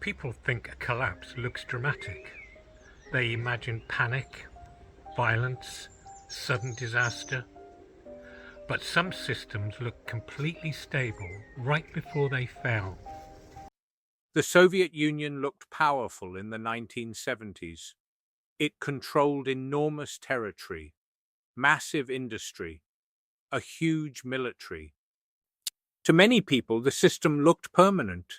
People think a collapse looks dramatic. They imagine panic, violence, sudden disaster. But some systems look completely stable right before they fell. The Soviet Union looked powerful in the 1970s. It controlled enormous territory, massive industry, a huge military. To many people, the system looked permanent.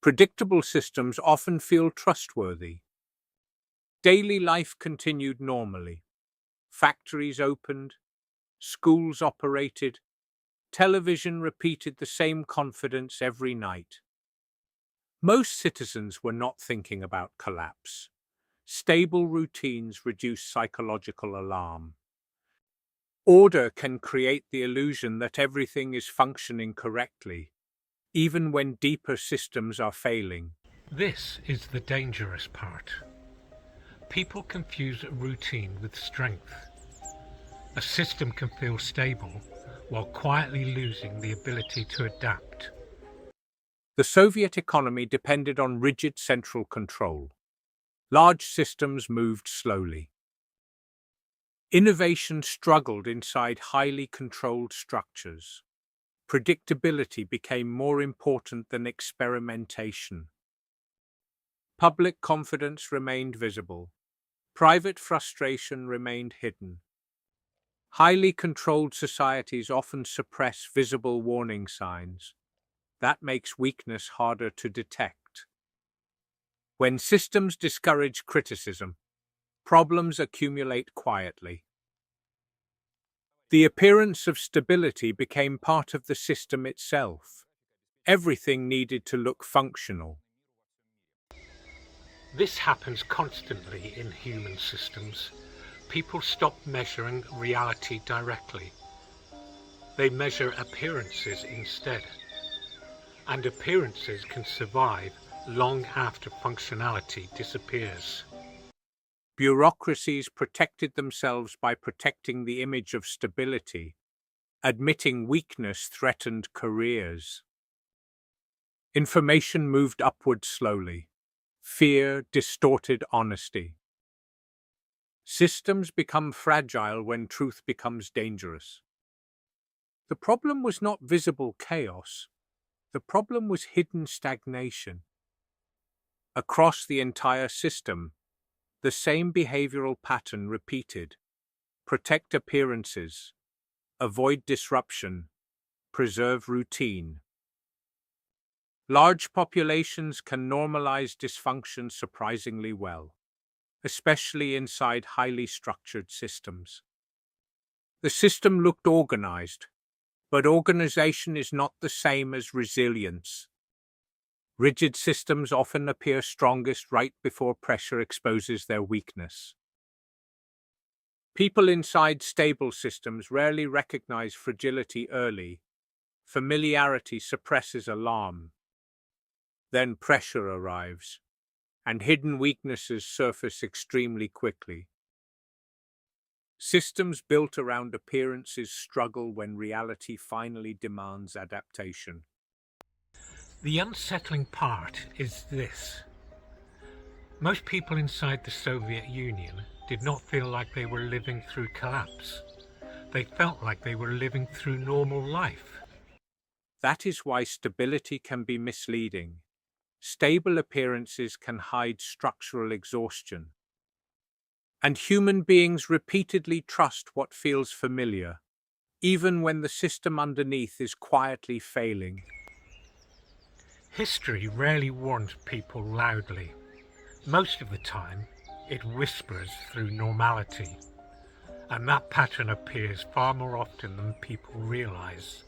Predictable systems often feel trustworthy. Daily life continued normally. Factories opened, schools operated, television repeated the same confidence every night. Most citizens were not thinking about collapse. Stable routines reduce psychological alarm. Order can create the illusion that everything is functioning correctly, even when deeper systems are failing. This is the dangerous part. People confuse routine with strength. A system can feel stable while quietly losing the ability to adapt. The Soviet economy depended on rigid central control. Large systems moved slowly. Innovation struggled inside highly controlled structures. Predictability became more important than experimentation. Public confidence remained visible. Private frustration remained hidden. Highly controlled societies often suppress visible warning signs. That makes weakness harder to detect. When systems discourage criticism, problems accumulate quietly. The appearance of stability became part of the system itself. Everything needed to look functional. This happens constantly in human systems. People stop measuring reality directly. They measure appearances instead. And appearances can survive long after functionality disappears. Bureaucracies protected themselves by protecting the image of stability. Admitting weakness threatened careers. Information moved upward slowly. Fear distorted honesty. Systems become fragile when truth becomes dangerous. The problem was not visible chaos. The problem was hidden stagnation. Across the entire system, the same behavioral pattern repeated. Protect appearances. Avoid disruption. Preserve routine. Large populations can normalize dysfunction surprisingly well, especially inside highly structured systems. The system looked organized, but organization is not the same as resilience. Rigid systems often appear strongest right before pressure exposes their weakness. People inside stable systems rarely recognize fragility early. Familiarity suppresses alarm. Then pressure arrives, and hidden weaknesses surface extremely quickly. Systems built around appearances struggle when reality finally demands adaptation. The unsettling part is this. Most people inside the Soviet Union did not feel like they were living through collapse. They felt like they were living through normal life. That is why stability can be misleading. Stable appearances can hide structural exhaustion. And human beings repeatedly trust what feels familiar, even when the system underneath is quietly failing. History rarely warns people loudly. Most of the time, it whispers through normality. And that pattern appears far more often than people realize.